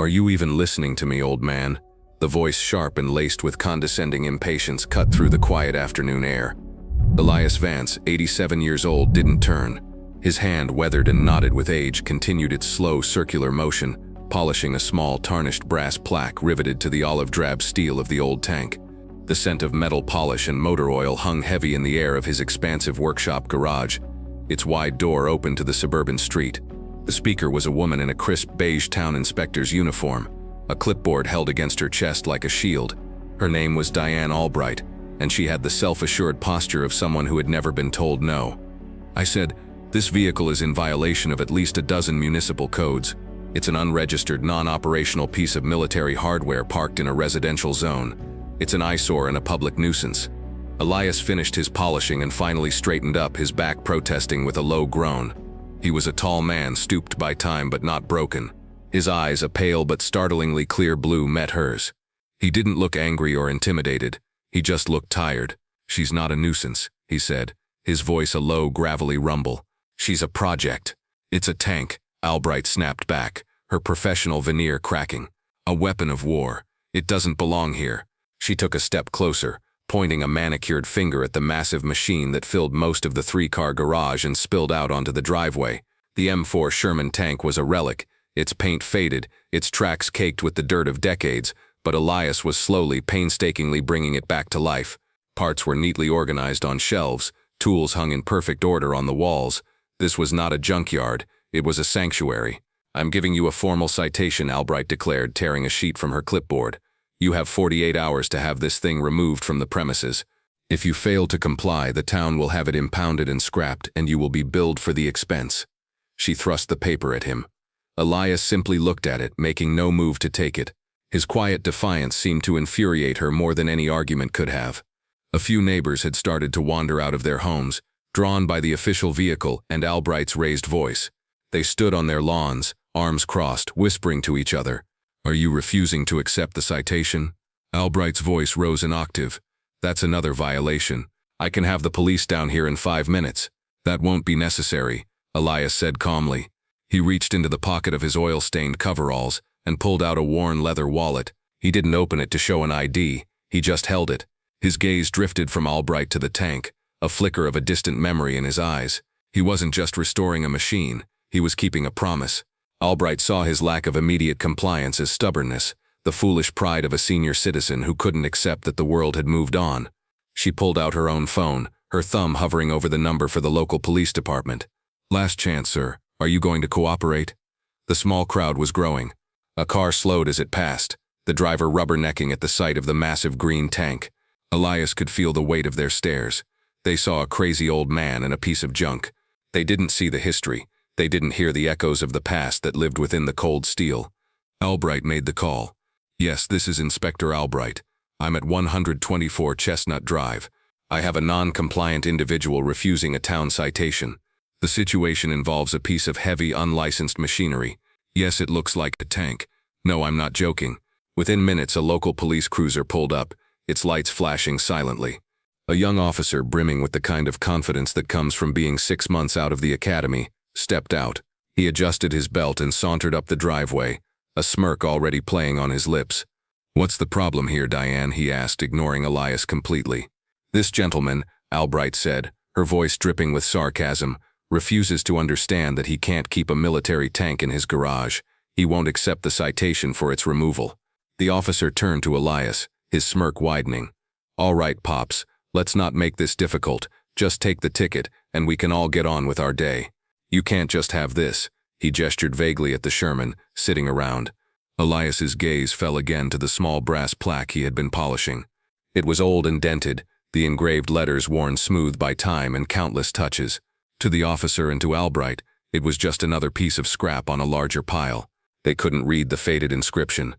Are you even listening to me, old man? The voice, sharp and laced with condescending impatience, cut through the quiet afternoon air. Elias Vance, 87 years old, didn't turn. His hand, weathered and knotted with age, continued its slow circular motion, polishing a small tarnished brass plaque riveted to the olive-drab steel of the old tank. The scent of metal polish and motor oil hung heavy in the air of his expansive workshop garage. Its wide door opened to the suburban street. The speaker was a woman in a crisp beige town inspector's uniform, a clipboard held against her chest like a shield. Her name was Diane Albright, and she had the self-assured posture of someone who had never been told no. I said, "This vehicle is in violation of at least a dozen municipal codes. It's an unregistered, non-operational piece of military hardware parked in a residential zone. It's an eyesore and a public nuisance." Elias finished his polishing and finally straightened up, his back protesting with a low groan. He was a tall man, stooped by time but not broken. His eyes, a pale but startlingly clear blue, met hers. He didn't look angry or intimidated. He just looked tired. "She's not a nuisance," he said, his voice a low, gravelly rumble. "She's a project. It's a tank," Albright snapped back, her professional veneer cracking. "A weapon of war. It doesn't belong here." She took a step closer, pointing a manicured finger at the massive machine that filled most of the three-car garage and spilled out onto the driveway. The M4 Sherman tank was a relic, its paint faded, its tracks caked with the dirt of decades, but Elias was slowly, painstakingly bringing it back to life. Parts were neatly organized on shelves, tools hung in perfect order on the walls. This was not a junkyard, it was a sanctuary. "I'm giving you a formal citation," Albright declared, tearing a sheet from her clipboard. "You have 48 hours to have this thing removed from the premises. If you fail to comply, the town will have it impounded and scrapped, and you will be billed for the expense." She thrust the paper at him. Elias simply looked at it, making no move to take it. His quiet defiance seemed to infuriate her more than any argument could have. A few neighbors had started to wander out of their homes, drawn by the official vehicle and Albright's raised voice. They stood on their lawns, arms crossed, whispering to each other. "Are you refusing to accept the citation?" Albright's voice rose an octave. "That's another violation. I can have the police down here in 5 minutes." "That won't be necessary," Elias said calmly. He reached into the pocket of his oil-stained coveralls and pulled out a worn leather wallet. He didn't open it to show an ID, he just held it. His gaze drifted from Albright to the tank, a flicker of a distant memory in his eyes. He wasn't just restoring a machine, he was keeping a promise. Albright saw his lack of immediate compliance as stubbornness, the foolish pride of a senior citizen who couldn't accept that the world had moved on. She pulled out her own phone, her thumb hovering over the number for the local police department. "Last chance, sir. Are you going to cooperate?" The small crowd was growing. A car slowed as it passed, the driver rubbernecking at the sight of the massive green tank. Elias could feel the weight of their stares. They saw a crazy old man and a piece of junk. They didn't see the history. They didn't hear the echoes of the past that lived within the cold steel. Albright made the call. "Yes, this is Inspector Albright. I'm at 124 Chestnut Drive. I have a non-compliant individual refusing a town citation. The situation involves a piece of heavy, unlicensed machinery. Yes, it looks like a tank. No, I'm not joking." Within minutes, a local police cruiser pulled up, its lights flashing silently. A young officer, brimming with the kind of confidence that comes from being 6 months out of the academy, stepped out. He adjusted his belt and sauntered up the driveway, a smirk already playing on his lips. "What's the problem here, Diane?" he asked, ignoring Elias completely. "This gentleman," Albright said, her voice dripping with sarcasm, "refuses to understand that he can't keep a military tank in his garage. He won't accept the citation for its removal." The officer turned to Elias, his smirk widening. "All right, Pops, let's not make this difficult. Just take the ticket, and we can all get on with our day. You can't just have this." He gestured vaguely at the Sherman, sitting around. Elias's gaze fell again to the small brass plaque he had been polishing. It was old and dented, the engraved letters worn smooth by time and countless touches. To the officer and to Albright, it was just another piece of scrap on a larger pile. They couldn't read the faded inscription.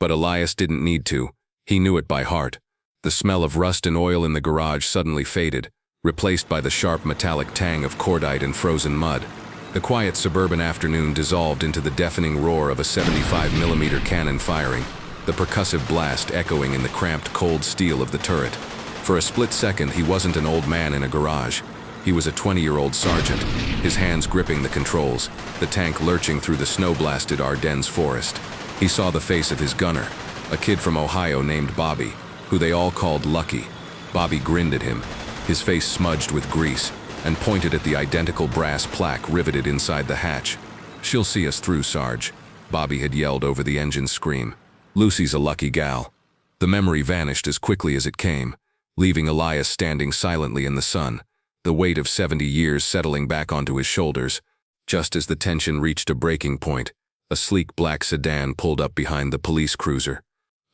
But Elias didn't need to. He knew it by heart. The smell of rust and oil in the garage suddenly faded, replaced by the sharp metallic tang of cordite and frozen mud. The quiet suburban afternoon dissolved into the deafening roar of a 75mm cannon firing, the percussive blast echoing in the cramped cold steel of the turret. For a split second, he wasn't an old man in a garage. He was a 20-year-old sergeant, his hands gripping the controls, the tank lurching through the snow-blasted Ardennes forest. He saw the face of his gunner, a kid from Ohio named Bobby, who they all called Lucky. Bobby grinned at him, his face smudged with grease, and pointed at the identical brass plaque riveted inside the hatch. "She'll see us through, Sarge," Bobby had yelled over the engine's scream. "Lucy's a lucky gal." The memory vanished as quickly as it came, leaving Elias standing silently in the sun, the weight of 70 years settling back onto his shoulders. Just as the tension reached a breaking point, a sleek black sedan pulled up behind the police cruiser.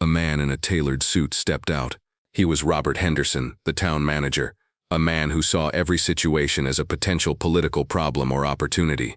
A man in a tailored suit stepped out. He was Robert Henderson, the town manager, a man who saw every situation as a potential political problem or opportunity.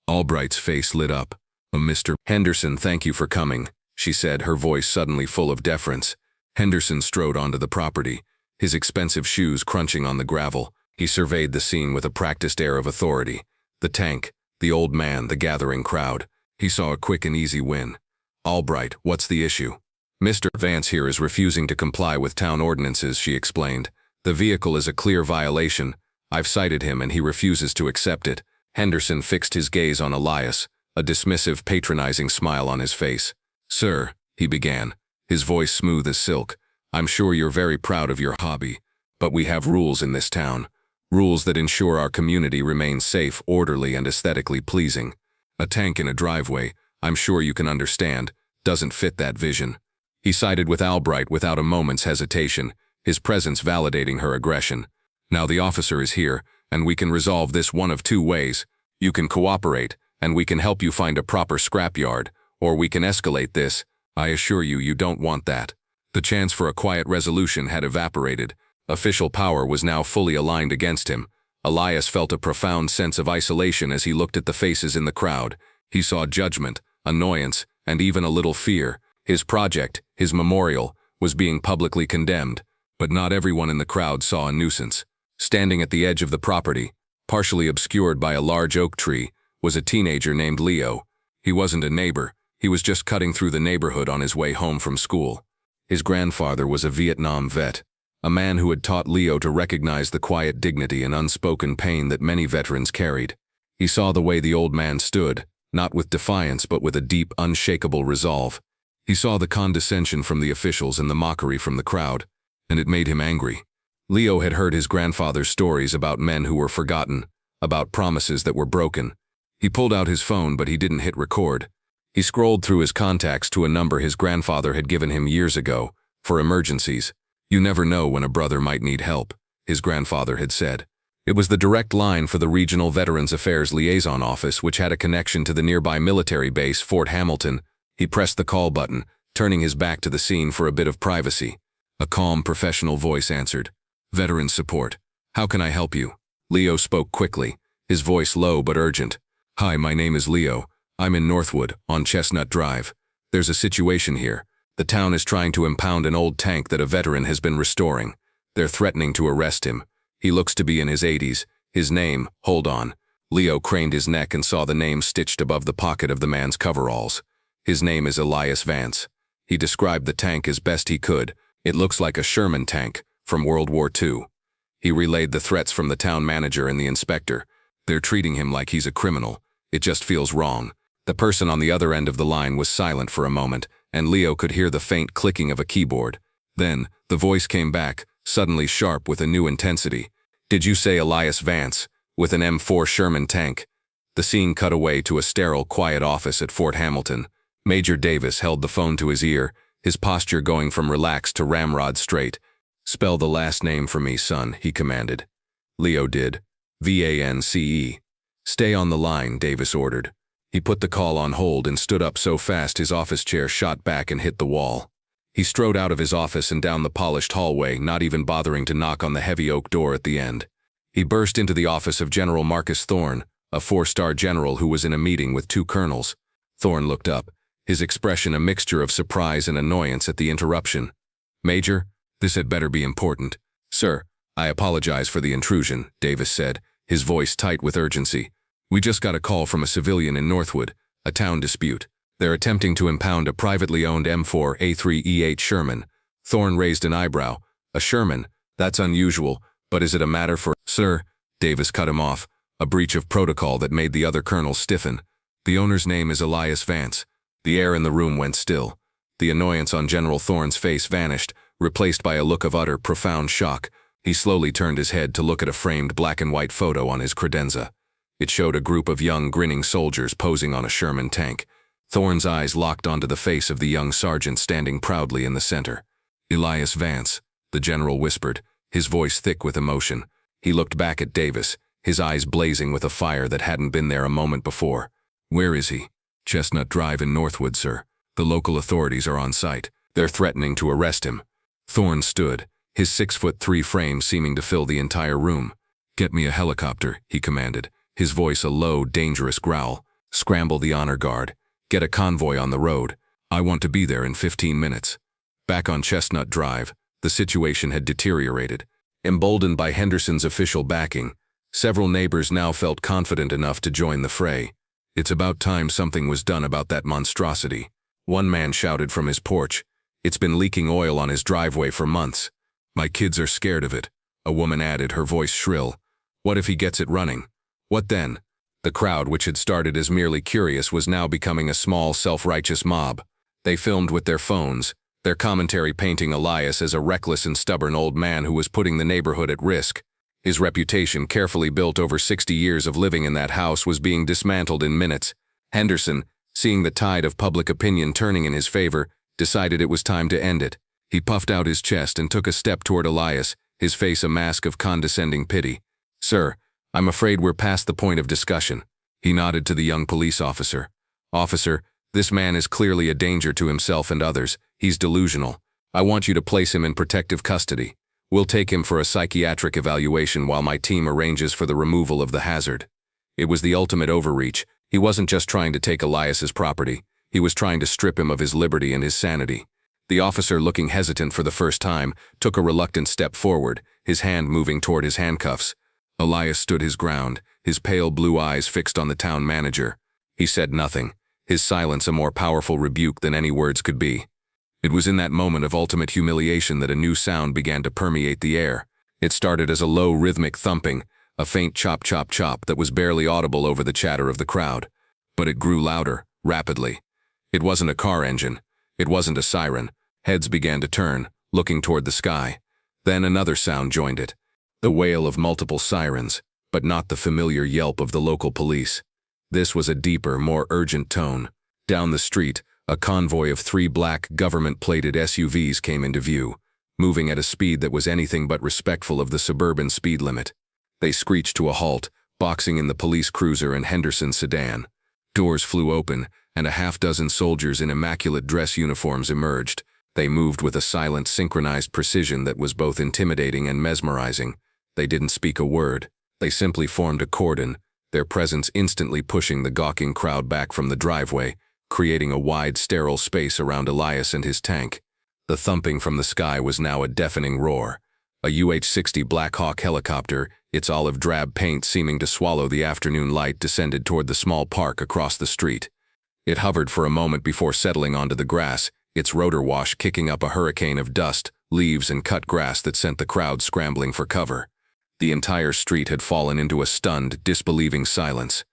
Albright's face lit up. "Mr. Henderson, thank you for coming," she said, her voice suddenly full of deference. Henderson strode onto the property, his expensive shoes crunching on the gravel. He surveyed the scene with a practiced air of authority. The tank, the old man, the gathering crowd. He saw a quick and easy win. "Albright, what's the issue?" "Mr. Vance here is refusing to comply with town ordinances," she explained. "The vehicle is a clear violation. I've cited him and he refuses to accept it." Henderson fixed his gaze on Elias, a dismissive, patronizing smile on his face. "Sir," he began, his voice smooth as silk, "I'm sure you're very proud of your hobby, but we have rules in this town. Rules that ensure our community remains safe, orderly, and aesthetically pleasing. A tank in a driveway, I'm sure you can understand, doesn't fit that vision." He sided with Albright without a moment's hesitation, his presence validating her aggression. "Now the officer is here, and we can resolve this one of two ways. You can cooperate, and we can help you find a proper scrapyard, or we can escalate this. I assure you, you don't want that." The chance for a quiet resolution had evaporated. Official power was now fully aligned against him. Elias felt a profound sense of isolation as he looked at the faces in the crowd. He saw judgment, annoyance, and even a little fear. His project, his memorial, was being publicly condemned, but not everyone in the crowd saw a nuisance. Standing at the edge of the property, partially obscured by a large oak tree, was a teenager named Leo. He wasn't a neighbor, he was just cutting through the neighborhood on his way home from school. His grandfather was a Vietnam vet, a man who had taught Leo to recognize the quiet dignity and unspoken pain that many veterans carried. He saw the way the old man stood, not with defiance but with a deep, unshakable resolve. He saw the condescension from the officials and the mockery from the crowd, and it made him angry. Leo had heard his grandfather's stories about men who were forgotten, about promises that were broken. He pulled out his phone, but he didn't hit record. He scrolled through his contacts to a number his grandfather had given him years ago, for emergencies. "You never know when a brother might need help," his grandfather had said. It was the direct line for the Regional Veterans Affairs Liaison Office, which had a connection to the nearby military base, Fort Hamilton. He pressed the call button, turning his back to the scene for a bit of privacy. A calm, professional voice answered. "Veteran Support. How can I help you?" Leo spoke quickly, his voice low but urgent. "Hi, my name is Leo. I'm in Northwood, on Chestnut Drive. There's a situation here. The town is trying to impound an old tank that a veteran has been restoring. They're threatening to arrest him. He looks to be in his 80s. His name, hold on." Leo craned his neck and saw the name stitched above the pocket of the man's coveralls. "His name is Elias Vance." He described the tank as best he could. "It looks like a Sherman tank from World War II. He relayed the threats from the town manager and the inspector. "They're treating him like he's a criminal. It just feels wrong." The person on the other end of the line was silent for a moment, and Leo could hear the faint clicking of a keyboard. Then, the voice came back, suddenly sharp with a new intensity. "Did you say Elias Vance, with an M4 Sherman tank?" The scene cut away to a sterile, quiet office at Fort Hamilton. Major Davis held the phone to his ear, his posture going from relaxed to ramrod straight. "Spell the last name for me, son," he commanded. Leo did. "Vance." "Stay on the line," Davis ordered. He put the call on hold and stood up so fast his office chair shot back and hit the wall. He strode out of his office and down the polished hallway, not even bothering to knock on the heavy oak door at the end. He burst into the office of General Marcus Thorne, a 4-star general who was in a meeting with 2 colonels. Thorne looked up, his expression a mixture of surprise and annoyance at the interruption. "Major, this had better be important." "Sir, I apologize for the intrusion," Davis said, his voice tight with urgency. "We just got a call from a civilian in Northwood, a town dispute. They're attempting to impound a privately owned M4A3E8 Sherman." Thorne raised an eyebrow. "A Sherman? That's unusual, but is it a matter for—" "Sir," Davis cut him off, a breach of protocol that made the other colonel stiffen. "The owner's name is Elias Vance. The air in the room went still. The annoyance on General Thorne's face vanished, replaced by a look of utter, profound shock. He slowly turned his head to look at a framed black-and-white photo on his credenza. It showed a group of young, grinning soldiers posing on a Sherman tank. Thorne's eyes locked onto the face of the young sergeant standing proudly in the center. "Elias Vance," the general whispered, his voice thick with emotion. He looked back at Davis, his eyes blazing with a fire that hadn't been there a moment before. "Where is he?" "Chestnut Drive in Northwood, sir. The local authorities are on site. They're threatening to arrest him." Thorne stood, his 6'3" frame seeming to fill the entire room. "Get me a helicopter," he commanded, his voice a low, dangerous growl. "Scramble the honor guard. Get a convoy on the road. I want to be there in 15 minutes. Back on Chestnut Drive, the situation had deteriorated. Emboldened by Henderson's official backing, several neighbors now felt confident enough to join the fray. "It's about time something was done about that monstrosity," one man shouted from his porch. "It's been leaking oil on his driveway for months. My kids are scared of it," a woman added, her voice shrill. "What if he gets it running? What then?" The crowd, which had started as merely curious, was now becoming a small, self-righteous mob. They filmed with their phones, their commentary painting Elias as a reckless and stubborn old man who was putting the neighborhood at risk. His reputation, carefully built over 60 years of living in that house, was being dismantled in minutes. Henderson, seeing the tide of public opinion turning in his favor, decided it was time to end it. He puffed out his chest and took a step toward Elias, his face a mask of condescending pity. "Sir, I'm afraid we're past the point of discussion." He nodded to the young police officer. "Officer, this man is clearly a danger to himself and others. He's delusional. I want you to place him in protective custody. We'll take him for a psychiatric evaluation while my team arranges for the removal of the hazard." It was the ultimate overreach. He wasn't just trying to take Elias's property. He was trying to strip him of his liberty and his sanity. The officer, looking hesitant for the first time, took a reluctant step forward, his hand moving toward his handcuffs. Elias stood his ground, his pale blue eyes fixed on the town manager. He said nothing, his silence a more powerful rebuke than any words could be. It was in that moment of ultimate humiliation that a new sound began to permeate the air. It started as a low, rhythmic thumping, a faint chop chop chop that was barely audible over the chatter of the crowd. But it grew louder, rapidly. It wasn't a car engine. It wasn't a siren. Heads began to turn, looking toward the sky. Then another sound joined it. The wail of multiple sirens, but not the familiar yelp of the local police. This was a deeper, more urgent tone. Down the street, a convoy of 3 black, government-plated SUVs came into view, moving at a speed that was anything but respectful of the suburban speed limit. They screeched to a halt, boxing in the police cruiser and Henderson sedan. Doors flew open, and a half-dozen soldiers in immaculate dress uniforms emerged. They moved with a silent, synchronized precision that was both intimidating and mesmerizing. They didn't speak a word. They simply formed a cordon, their presence instantly pushing the gawking crowd back from the driveway, creating a wide, sterile space around Elias and his tank. The thumping from the sky was now a deafening roar. A UH-60 Black Hawk helicopter, its olive drab paint seeming to swallow the afternoon light, descended toward the small park across the street. It hovered for a moment before settling onto the grass, its rotor wash kicking up a hurricane of dust, leaves, and cut grass that sent the crowd scrambling for cover. The entire street had fallen into a stunned, disbelieving silence.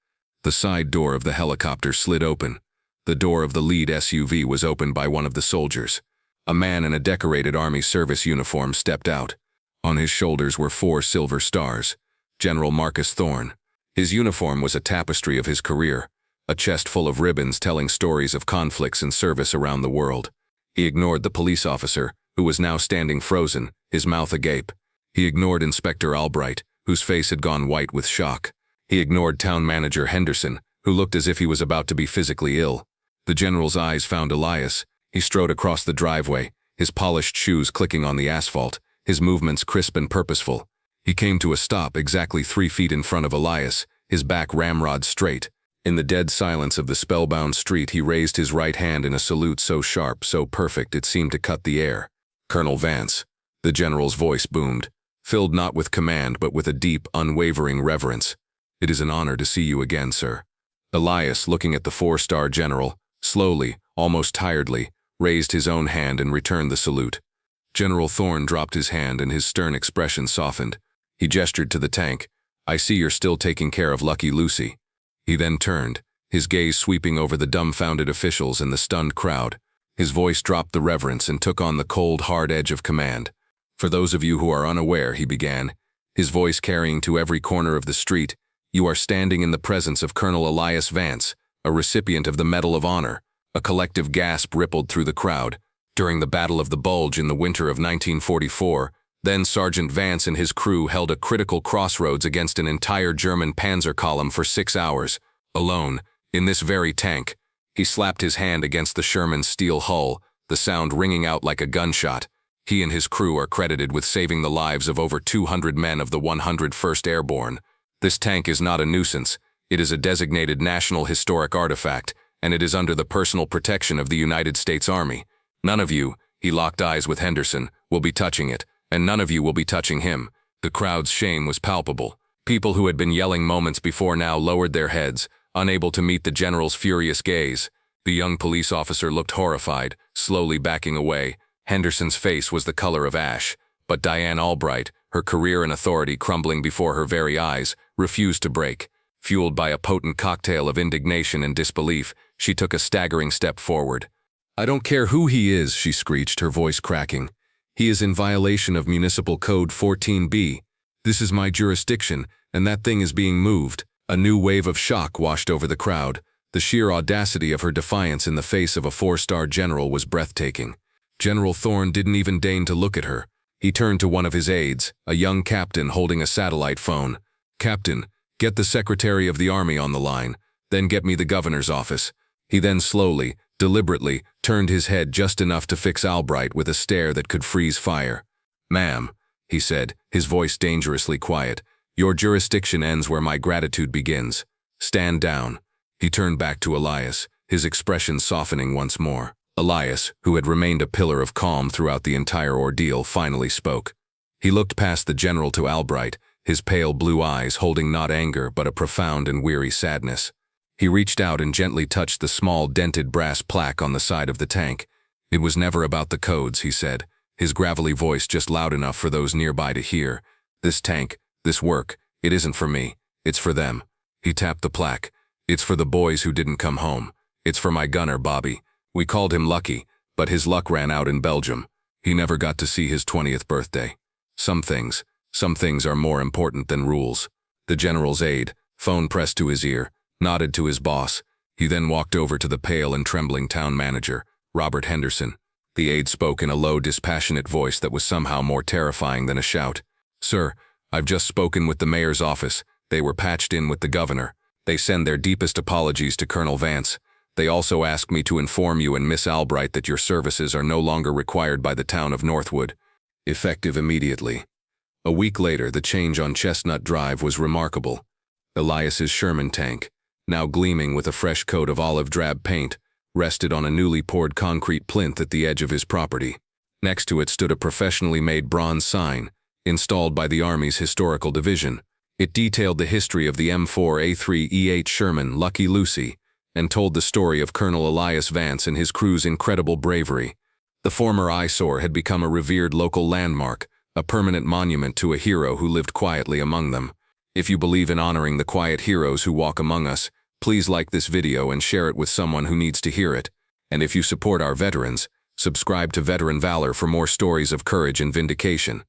The side door of the helicopter slid open. The door of the lead SUV was opened by one of the soldiers. A man in a decorated Army service uniform stepped out. On his shoulders were 4 silver stars. General Marcus Thorne. His uniform was a tapestry of his career, a chest full of ribbons telling stories of conflicts and service around the world. He ignored the police officer, who was now standing frozen, his mouth agape. He ignored Inspector Albright, whose face had gone white with shock. He ignored Town Manager Henderson, who looked as if he was about to be physically ill. The general's eyes found Elias. He strode across the driveway, his polished shoes clicking on the asphalt, his movements crisp and purposeful. He came to a stop exactly 3 feet in front of Elias, his back ramrod straight. In the dead silence of the spellbound street, he raised his right hand in a salute so sharp, so perfect, it seemed to cut the air. "Colonel Vance," the general's voice boomed, filled not with command but with a deep, unwavering reverence. "It is an honor to see you again, sir." Elias, looking at the 4-star general, slowly, almost tiredly, raised his own hand and returned the salute. General Thorne dropped his hand and his stern expression softened. He gestured to the tank. "I see you're still taking care of Lucky Lucy." He then turned, his gaze sweeping over the dumbfounded officials and the stunned crowd. His voice dropped the reverence and took on the cold, hard edge of command. "For those of you who are unaware," he began, his voice carrying to every corner of the street, "you are standing in the presence of Colonel Elias Vance, a recipient of the Medal of Honor." A collective gasp rippled through the crowd. During the Battle of the Bulge in the winter of 1944, then Sergeant Vance and his crew held a critical crossroads against an entire German panzer column for 6 hours, alone, in this very tank. He slapped his hand against the Sherman's steel hull, the sound ringing out like a gunshot. He and his crew are credited with saving the lives of over 200 men of the 101st Airborne. This tank is not a nuisance. It is a designated National Historic Artifact, and it is under the personal protection of the United States Army. None of you, he locked eyes with Henderson, will be touching it, and none of you will be touching him. The crowd's shame was palpable. People who had been yelling moments before now lowered their heads, unable to meet the general's furious gaze. The young police officer looked horrified, slowly backing away. Henderson's face was the color of ash, but Diane Albright, her career and authority crumbling before her very eyes, refused to break. Fueled by a potent cocktail of indignation and disbelief, she took a staggering step forward. "I don't care who he is," she screeched, her voice cracking. "He is in violation of Municipal Code 14B. This is my jurisdiction, and that thing is being moved." A new wave of shock washed over the crowd. The sheer audacity of her defiance in the face of a 4-star general was breathtaking. General Thorne didn't even deign to look at her. He turned to one of his aides, a young captain holding a satellite phone. "Captain, get the Secretary of the Army on the line, then get me the governor's office." He then slowly, deliberately, turned his head just enough to fix Albright with a stare that could freeze fire. "Ma'am," he said, his voice dangerously quiet, "your jurisdiction ends where my gratitude begins. Stand down." He turned back to Elias, his expression softening once more. Elias, who had remained a pillar of calm throughout the entire ordeal, finally spoke. He looked past the general to Albright, his pale blue eyes holding not anger but a profound and weary sadness. He reached out and gently touched the small dented brass plaque on the side of the tank. "It was never about the codes," he said, his gravelly voice just loud enough for those nearby to hear. "This tank, this work, it isn't for me, it's for them." He tapped the plaque. "It's for the boys who didn't come home. It's for my gunner, Bobby. We called him Lucky, but his luck ran out in Belgium. He never got to see his 20th birthday. Some things are more important than rules." The general's aide, phone pressed to his ear, nodded to his boss. He then walked over to the pale and trembling town manager, Robert Henderson. The aide spoke in a low, dispassionate voice that was somehow more terrifying than a shout. "Sir, I've just spoken with the mayor's office. They were patched in with the governor. They send their deepest apologies to Colonel Vance. They also ask me to inform you and Miss Albright that your services are no longer required by the town of Northwood. Effective immediately." A week later, the change on Chestnut Drive was remarkable. Elias's Sherman tank, now gleaming with a fresh coat of olive drab paint, rested on a newly poured concrete plinth at the edge of his property. Next to it stood a professionally made bronze sign, installed by the Army's Historical Division. It detailed the history of the M4A3E8 Sherman Lucky Lucy, and told the story of Colonel Elias Vance and his crew's incredible bravery. The former eyesore had become a revered local landmark, a permanent monument to a hero who lived quietly among them. If you believe in honoring the quiet heroes who walk among us, please like this video and share it with someone who needs to hear it. And if you support our veterans, subscribe to Veteran Valor for more stories of courage and vindication.